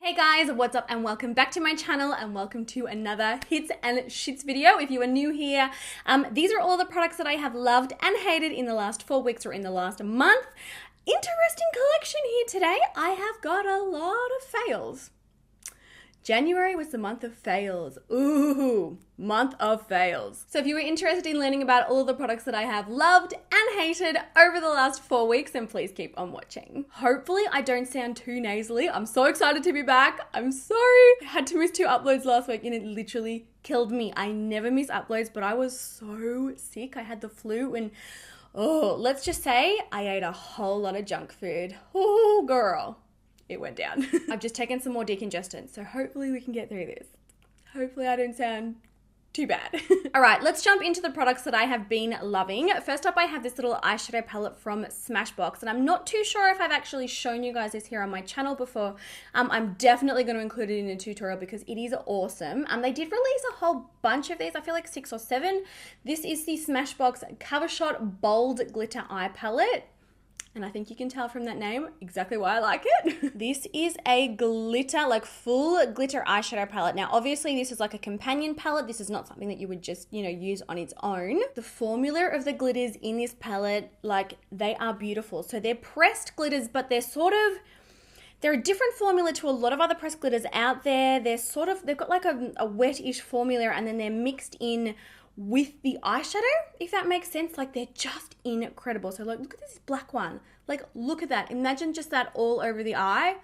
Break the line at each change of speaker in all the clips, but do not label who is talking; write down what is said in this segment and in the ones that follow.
Hey guys, what's up and welcome back to my channel and welcome to another hits and shits video. If you are new here, these are all the products that I have loved and hated in the last 4 weeks or in the last month. Interesting collection here today. I have got a lot of fails. January was the month of fails. Ooh, month of fails. So if you were interested in learning about all of the products that I have loved and hated over the last 4 weeks, then please keep on watching. Hopefully I don't sound too nasally. I'm so excited to be back. I'm sorry. I had to miss 2 uploads last week and it literally killed me. I never miss uploads, but I was so sick. I had the flu and let's just say I ate a whole lot of junk food. Oh, girl. It went down. I've just taken some more decongestant, so hopefully we can get through this. Hopefully I don't sound too bad. All right, let's jump into the products that I have been loving. First up, I have this little eyeshadow palette from Smashbox, and I'm not too sure if I've actually shown you guys this here on my channel before. I'm definitely going to include it in a tutorial because it is awesome. They did release a whole bunch of these, I feel like 6 or 7. This is the Smashbox Cover Shot Bold Glitter Eye Palette. And I think you can tell from that name exactly why I like it. This is a glitter, like full glitter eyeshadow palette. Now, obviously this is like a companion palette. This is not something that you would just, use on its own. The formula of the glitters in this palette, like they are beautiful. So they're pressed glitters, but they're a different formula to a lot of other pressed glitters out there. They've got like a wet-ish formula and then they're mixed in with the eyeshadow, if that makes sense. Like they're just incredible. So like, look at this black one. Like, look at that. Imagine just that all over the eye.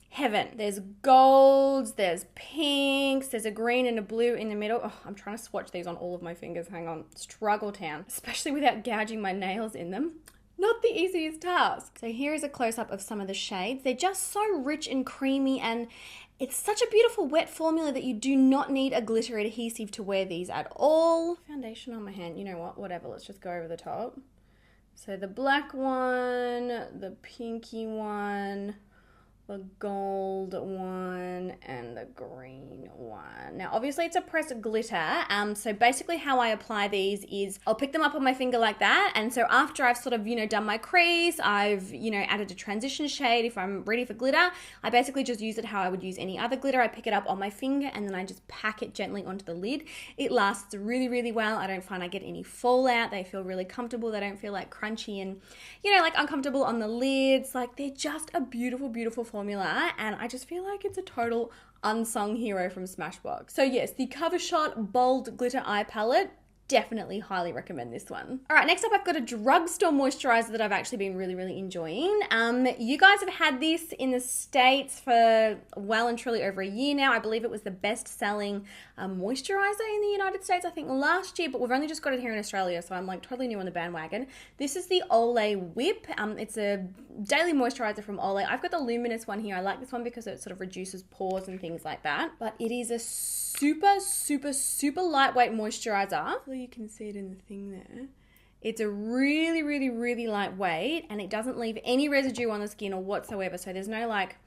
Heaven. There's golds, there's pinks, there's a green and a blue in the middle. Oh, I'm trying to swatch these on all of my fingers. Hang on. Struggle town. Especially without gouging my nails in them. Not the easiest task. So here is a close-up of some of the shades. They're just so rich and creamy, and it's such a beautiful wet formula that you do not need a glitter adhesive to wear these at all. Foundation on my hand, you know what, whatever, let's just go over the top. So the black one, the pinky one, the gold one, and the green one. Now, obviously it's a pressed glitter. So basically how I apply these is I'll pick them up on my finger like that. And so after I've sort of, done my crease, I've, added a transition shade. If I'm ready for glitter, I basically just use it how I would use any other glitter. I pick it up on my finger and then I just pack it gently onto the lid. It lasts really, really well. I don't find I get any fallout. They feel really comfortable. They don't feel like crunchy and, like uncomfortable on the lids. Like they're just a beautiful, beautiful formula, and I just feel like it's a total unsung hero from Smashbox. So yes, the Cover Shot Bold Glitter Eye Palette, definitely highly recommend this one. All right, next up I've got a drugstore moisturizer that I've actually been really, really enjoying. You guys have had this in the States for well and truly over a year now. I believe it was the best-selling moisturizer in the United States, I think last year, but we've only just got it here in Australia, so I'm like totally new on the bandwagon. This is the Olay Whip. It's a daily moisturizer from Olay. I've got the luminous one here. I like this one because it sort of reduces pores and things like that, but it is a super, super, super lightweight moisturizer. You can see it in the thing there. It's a really, really, really lightweight, and it doesn't leave any residue on the skin or whatsoever. So there's no like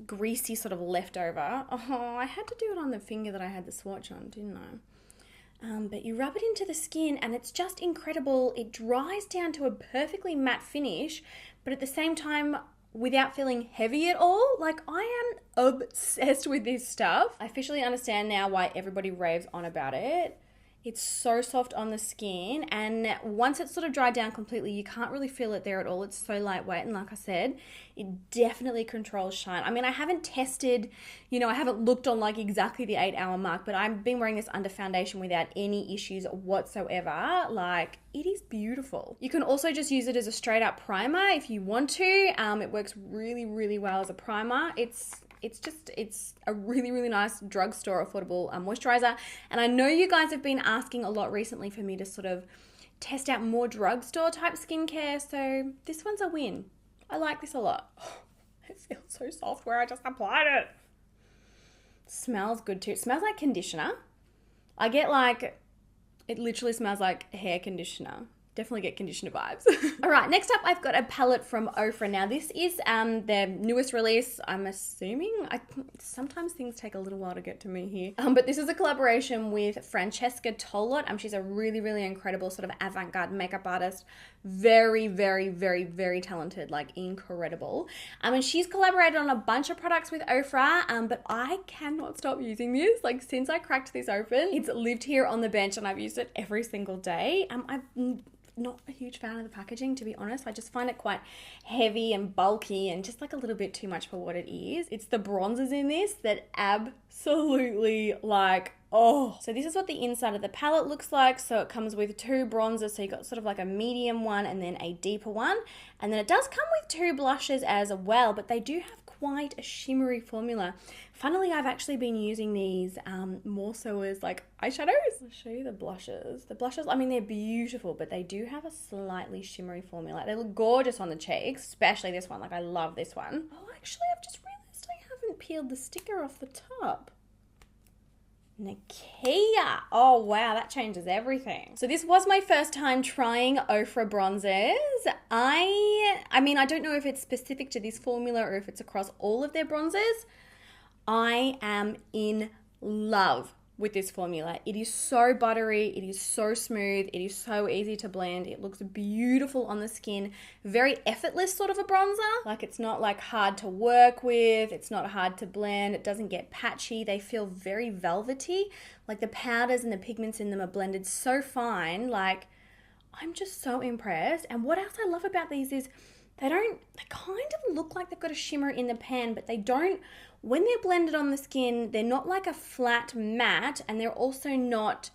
greasy sort of leftover. Oh, I had to do it on the finger that I had the swatch on, didn't I? But you rub it into the skin and it's just incredible. It dries down to a perfectly matte finish, but at the same time, without feeling heavy at all. Like, I am obsessed with this stuff. I officially understand now why everybody raves on about it. It's so soft on the skin, and once it's sort of dried down completely, you can't really feel it there at all. It's so lightweight, and like I said, it definitely controls shine. I mean, I haven't tested, I haven't looked on like exactly the 8-hour mark, but I've been wearing this under foundation without any issues whatsoever. Like, it is beautiful. You can also just use it as a straight up primer if you want to. It works really, really well as a primer. It's a really, really nice drugstore affordable moisturizer. And I know you guys have been asking a lot recently for me to sort of test out more drugstore type skincare. So this one's a win. I like this a lot. Oh, it feels so soft where I just applied it. Smells good too. It smells like conditioner. I get like, it literally smells like hair conditioner. definitely get conditioner vibes. All right, next up, I've got a palette from OFRA. Now, this is their newest release, I'm assuming. Sometimes things take a little while to get to me here. But this is a collaboration with Francesca Tolot. She's a really, really incredible sort of avant-garde makeup artist. Very, very, very, very talented, like incredible. And she's collaborated on a bunch of products with OFRA, but I cannot stop using this. Like, since I cracked this open, it's lived here on the bench and I've used it every single day. I've not a huge fan of the packaging, to be honest. I just find it quite heavy and bulky and just like a little bit too much for what it is. It's the bronzers in this that absolutely like, oh. So this is what the inside of the palette looks like. So it comes with 2 bronzers. So you got sort of like a medium one and then a deeper one. And then it does come with 2 blushes as well, but they do have quite a shimmery formula. Funnily, I've actually been using these more so as like eyeshadows. I'll show you the blushes. The blushes, I mean, they're beautiful, but they do have a slightly shimmery formula. They look gorgeous on the cheeks, especially this one. Like, I love this one. Oh, actually, I've just realized I haven't peeled the sticker off the top. Nikkia. Oh wow, that changes everything. So this was my first time trying OFRA bronzers. I mean, I don't know if it's specific to this formula or if it's across all of their bronzers. I am in love with this formula. It is so buttery, it is so smooth, it is so easy to blend, it looks beautiful on the skin, very effortless sort of a bronzer. Like, it's not like hard to work with, it's not hard to blend, it doesn't get patchy, they feel very velvety. Like, the powders and the pigments in them are blended so fine. Like, I'm just so impressed. And what else I love about these is they kind of look like they've got a shimmer in the pan, but they don't. When they're blended on the skin, they're not like a flat matte, and they're also not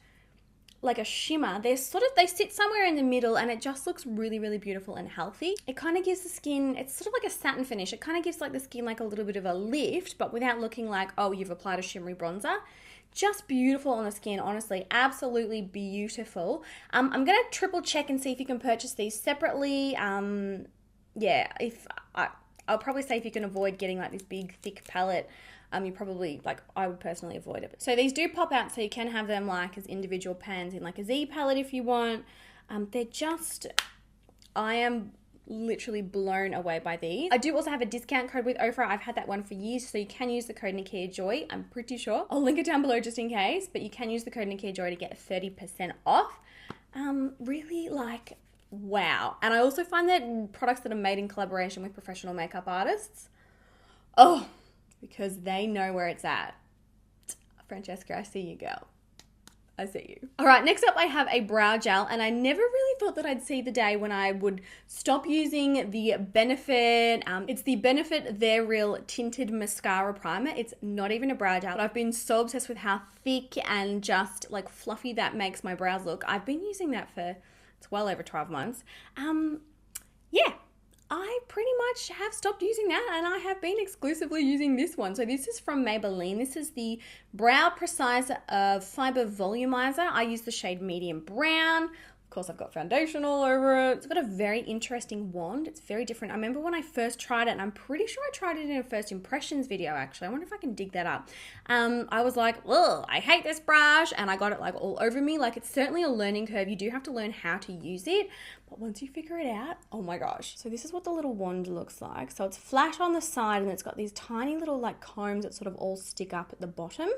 like a shimmer. They sit somewhere in the middle, and it just looks really, really beautiful and healthy. It kind of gives the skin, it's sort of like a satin finish. It kind of gives like the skin like a little bit of a lift, but without looking like, oh, you've applied a shimmery bronzer. Just beautiful on the skin, honestly, absolutely beautiful. I'm gonna triple check and see if you can purchase these separately. Yeah, I'll probably say if you can avoid getting like this big thick palette, you probably, like, I would personally avoid it. So these do pop out, so you can have them like as individual pans in like a Z palette if you want. They're just, I am literally blown away by these. I do also have a discount code with OFRA. I've had that one for years, so you can use the code nikkiajoy. I'm pretty sure. I'll link it down below just in case, but you can use the code nikkiajoy to get 30% off. Really, like, wow. And I also find that products that are made in collaboration with professional makeup artists, oh, because they know where it's at. Francesca, I see you, girl. I see you. All right, next up I have a brow gel, and I never really thought that I'd see the day when I would stop using the Benefit. It's the Benefit They're Real Tinted Mascara Primer. It's not even a brow gel, but I've been so obsessed with how thick and just like fluffy that makes my brows look. I've been using that for, it's well over 12 months. Yeah, I pretty much have stopped using that, and I have been exclusively using this one. So this is from Maybelline. This is the Brow Preciser Fiber Volumizer. I use the shade Medium Brown. Of course, I've got foundation all over it. It's got a very interesting wand. It's very different. I remember when I first tried it, and I'm pretty sure I tried it in a first impressions video, actually. I wonder if I can dig that up. I was like, ugh, I hate this brush, and I got it like all over me. Like, it's certainly a learning curve. You do have to learn how to use it, but once you figure it out, oh my gosh. So this is what the little wand looks like. So it's flat on the side, and it's got these tiny little like combs that sort of all stick up at the bottom.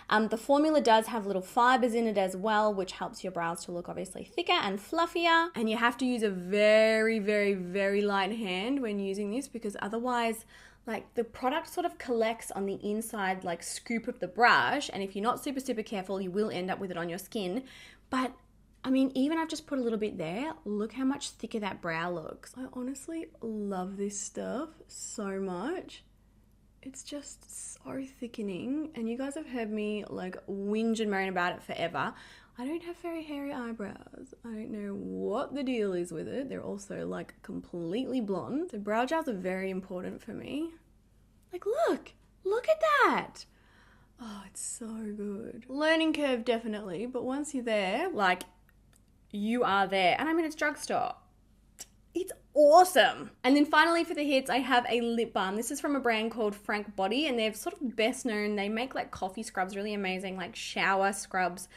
The formula does have little fibers in it as well, which helps your brows to look obviously thicker and fluffier. And you have to use a very, very, very light hand when using this, because otherwise, like, the product sort of collects on the inside like scoop of the brush, and if you're not super, super careful, you will end up with it on your skin. But I mean, even I've just put a little bit there. Look how much thicker that brow looks. I honestly love this stuff so much. It's just so thickening, and you guys have heard me like whinge and moan about it forever. I don't have very hairy eyebrows. I don't know what the deal is with it. They're also like completely blonde. So brow gels are very important for me. Like, look at that. Oh, it's so good. Learning curve definitely, but once you're there, like, you are there. And I mean, it's drugstore. It's awesome. And then finally for the hits, I have a lip balm. This is from a brand called Frank Body, and they're sort of best known. They make like coffee scrubs, really amazing, like shower scrubs.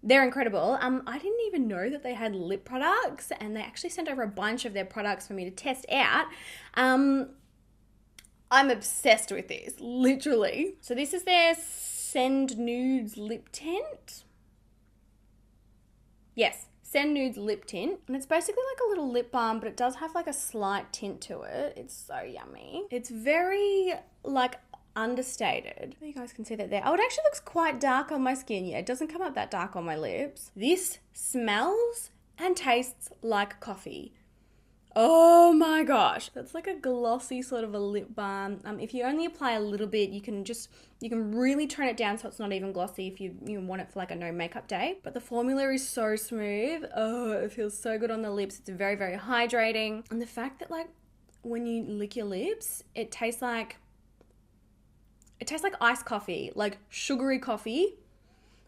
They're incredible. I didn't even know that they had lip products, and they actually sent over a bunch of their products for me to test out. I'm obsessed with this, literally. So this is their Send Nudes lip tint. Yes, Send Nudes lip tint. And it's basically like a little lip balm, but it does have like a slight tint to it. It's so yummy. It's very like understated. You guys can see that there. Oh, it actually looks quite dark on my skin. Yeah, it doesn't come up that dark on my lips. This smells and tastes like coffee. Oh my gosh. That's like a glossy sort of a lip balm. If you only apply a little bit, you can really tone it down so it's not even glossy if you want it for like a no makeup day. But the formula is so smooth. Oh, it feels so good on the lips. It's very, very hydrating. And the fact that like when you lick your lips, it tastes like iced coffee, like sugary coffee.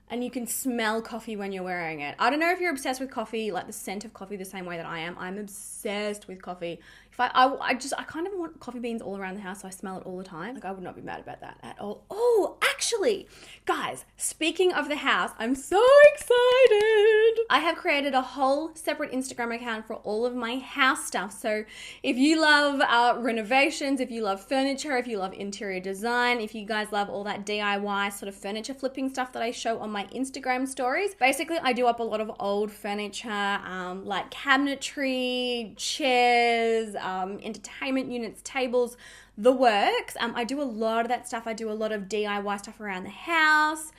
And you can smell coffee when you're wearing it. I don't know if you're obsessed with coffee, like the scent of coffee the same way that I am. I'm obsessed with coffee. If I kind of want coffee beans all around the house, so I smell it all the time. Like I would not be mad about that at all. Oh, actually, guys, speaking of the house, I'm so excited. I have created a whole separate Instagram account for all of my house stuff. So if you love renovations, if you love furniture, if you love interior design, if you guys love all that DIY sort of furniture flipping stuff that I show on my Instagram stories, basically I do up a lot of old furniture, like cabinetry, chairs, entertainment units, tables, the works. I do a lot of that stuff. I do a lot of DIY stuff around the house,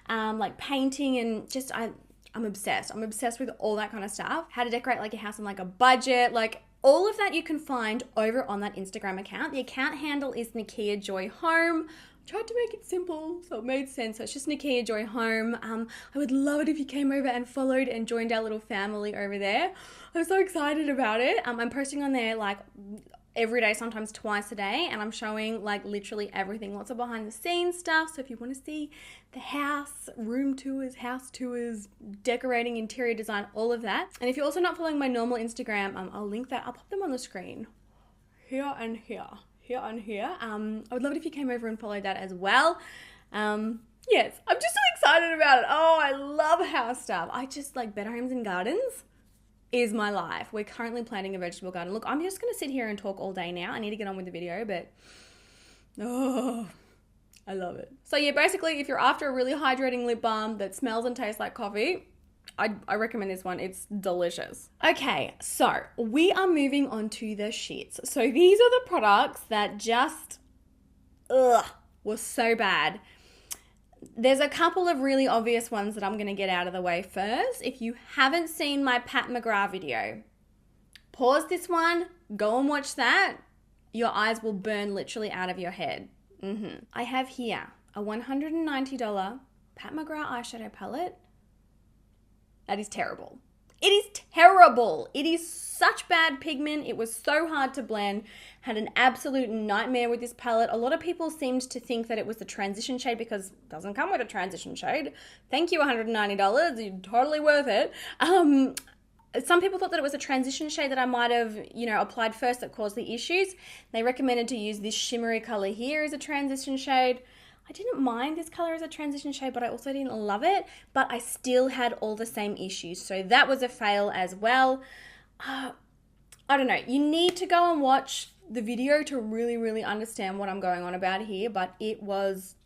like painting, and just I'm obsessed. I'm obsessed with all that kind of stuff. How to decorate like a house on like a budget, like all of that you can find over on that Instagram account. The account handle is Nikkia Joy Home. Tried to make it simple, so it made sense. So it's just Nikkia Joy Home. I would love it if you came over and followed and joined our little family over there. I'm so excited about it. I'm posting on there like every day, sometimes twice a day, and I'm showing like literally everything, lots of behind the scenes stuff. So if you want to see the house, room tours, house tours, decorating, interior design, all of that. And if you're also not following my normal Instagram, I'll link that. I'll pop them on the screen here and here. On here. I would love it if you came over and followed that as well. Yes, I'm just so excited about it. Oh, I love house stuff. I just like better homes and gardens is my life. We're currently planting a vegetable garden. Look, I'm just going to sit here and talk all day now. I need to get on with the video, but oh, I love it. So yeah, basically if you're after a really hydrating lip balm that smells and tastes like coffee, I recommend this one. It's delicious. Okay, so we are moving on to the shits. So these are the products that just, were so bad. There's a couple of really obvious ones that I'm going to get out of the way first. If you haven't seen my Pat McGrath video, pause this one, go and watch that. Your eyes will burn literally out of your head. I have here a $190 Pat McGrath eyeshadow palette. That is terrible. It is terrible. It is such bad pigment. It was so hard to blend. Had an absolute nightmare with this palette. A lot of people seemed to think that it was the transition shade because it doesn't come with a transition shade. Thank you, $190. You're totally worth it. Some people thought that it was a transition shade that I might have, applied first that caused the issues. They recommended to use this shimmery color here as a transition shade. I didn't mind this color as a transition shade, but I also didn't love it. But I still had all the same issues. So that was a fail as well. I don't know. You need to go and watch the video to really, really understand what I'm going on about here. But it was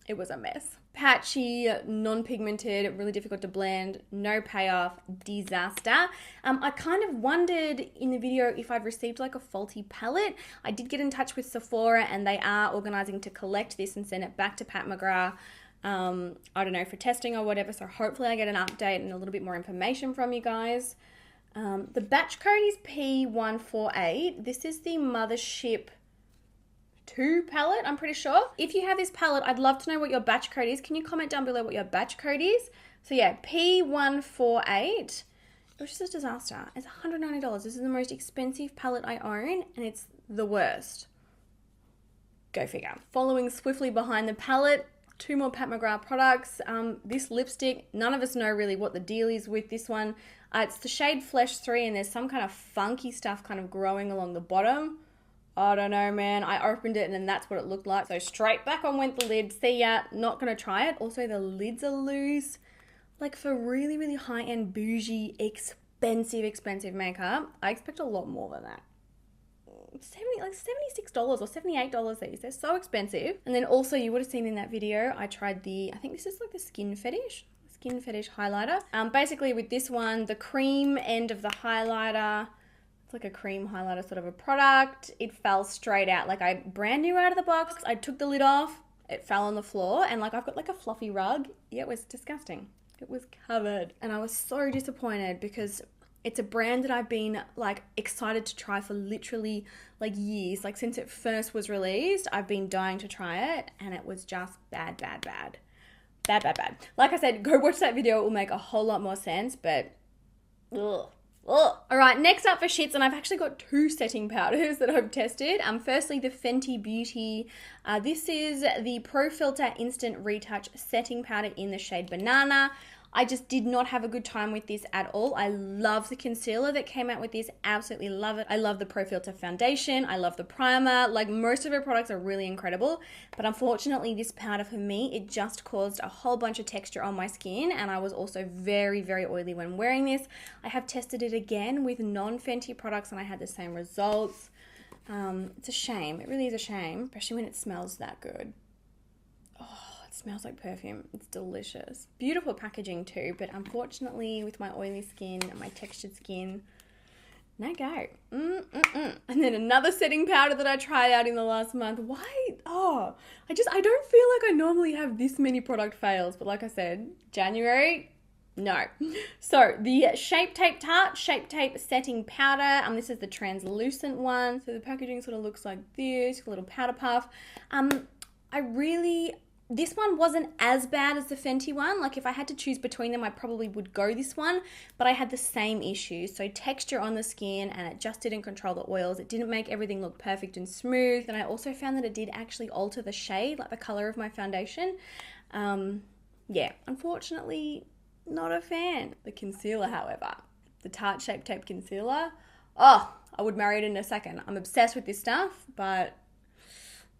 a mess. Patchy, non-pigmented, really difficult to blend, no payoff, disaster. I kind of wondered in the video if I've received like a faulty palette. I did get in touch with Sephora and they are organizing to collect this and send it back to Pat McGrath. I don't know, for testing or whatever. So hopefully I get an update and a little bit more information from you guys. The batch code is P148. This is the Mothership 2 palette, I'm pretty sure. If you have this palette, I'd love to know what your batch code is. Can you comment down below what your batch code is? So yeah, P148. It was just a disaster. It's $190. This is the most expensive palette I own, and it's the worst. Go figure. Following swiftly behind the palette, 2 more Pat McGrath products. This lipstick, none of us know really what the deal is with this one. It's the shade Flesh 3, and there's some kind of funky stuff kind of growing along the bottom. I don't know, man. I opened it and then that's what it looked like. So straight back on went the lid. See ya. Not going to try it. Also, the lids are loose. like for really, really high-end, bougie, expensive makeup, I expect a lot more than that. $76 or $78 these. They're so expensive. And then also you would have seen in that video, I tried I think this is like the Skin Fetish highlighter. Basically with this one, the cream end of the highlighter, it's like a cream highlighter sort of a product. It fell straight out. Like, I brand new out of the box. I took the lid off. It fell on the floor. And like, I've got like a fluffy rug. Yeah, it was disgusting. It was covered. And I was so disappointed because it's a brand that I've been like excited to try for literally like years. Like since it first was released, I've been dying to try it. And it was just bad. Like I said, go watch that video. It will make a whole lot more sense. But ugh. All right, next up for shits, and I've actually got 2 setting powders that I've tested. Firstly, the Fenty Beauty. This is the Pro Filter Instant Retouch Setting Powder in the shade Banana. I just did not have a good time with this at all. I love the concealer that came out with this. Absolutely love it. I love the Pro Filter foundation. I love the primer. Like, most of her products are really incredible. But unfortunately, this powder for me, it just caused a whole bunch of texture on my skin. And I was also very, very oily when wearing this. I have tested it again with non-Fenty products and I had the same results. It's a shame. It really is a shame, especially when it smells that good. Smells like perfume. It's delicious. Beautiful packaging too, but unfortunately with my oily skin and my textured skin, no go. And then another setting powder that I tried out in the last month. Why? I don't feel like I normally have this many product fails, but like I said, January, no. So the Shape Tape Tarte Shape Tape Setting Powder. This is the translucent one. So the packaging sort of looks like this, a little powder puff. This one wasn't as bad as the Fenty one. Like, if I had to choose between them, I probably would go this one, but I had the same issues. So texture on the skin, and it just didn't control the oils. It didn't make everything look perfect and smooth. And I also found that it did actually alter the shade, like the color of my foundation. Yeah, unfortunately, not a fan. The concealer, however, the Tarte Shape Tape Concealer, I would marry it in a second. I'm obsessed with this stuff, but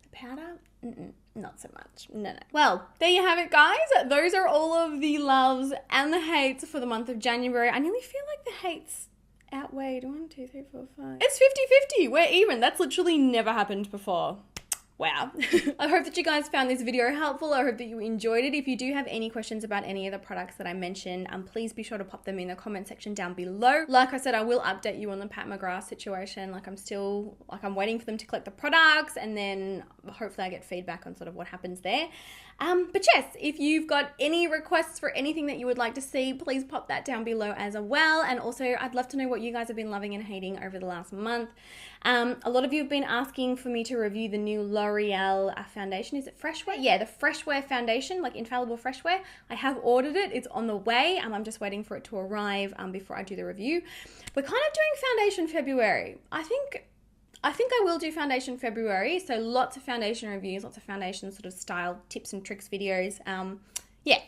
the powder, not so much. No. Well, there you have it, guys. Those are all of the loves and the hates for the month of January. I nearly feel like the hates outweighed 1, 2, 3, 4, 5. It's 50-50. We're even. That's literally never happened before. Wow. I hope that you guys found this video helpful. I hope that you enjoyed it. If you do have any questions about any of the products that I mentioned, please be sure to pop them in the comment section down below. Like I said, I will update you on the Pat McGrath situation. I'm waiting for them to collect the products, and then hopefully I get feedback on sort of what happens there. But yes, if you've got any requests for anything that you would like to see, please pop that down below as well. And also, I'd love to know what you guys have been loving and hating over the last month. A lot of you have been asking for me to review the new L'Oreal foundation. Is it Freshwear? Yeah, the Freshwear foundation, like Infallible Freshwear. I have ordered it. It's on the way. I'm just waiting for it to arrive before I do the review. We're kind of doing foundation February. I think I will do foundation February. So lots of foundation reviews, lots of foundation sort of style tips and tricks videos. Yeah.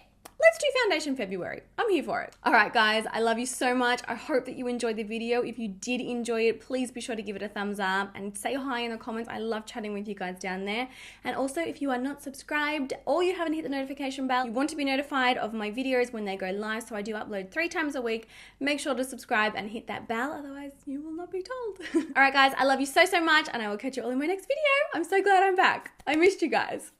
Let's do foundation February. I'm here for it. All right, guys, I love you so much. I hope that you enjoyed the video. If you did enjoy it, please be sure to give it a thumbs up and say hi in the comments. I love chatting with you guys down there. And also, if you are not subscribed or you haven't hit the notification bell, you want to be notified of my videos when they go live. So I do upload 3 times a week. Make sure to subscribe and hit that bell. Otherwise, you will not be told. All right, guys, I love you so, so much. And I will catch you all in my next video. I'm so glad I'm back. I missed you guys.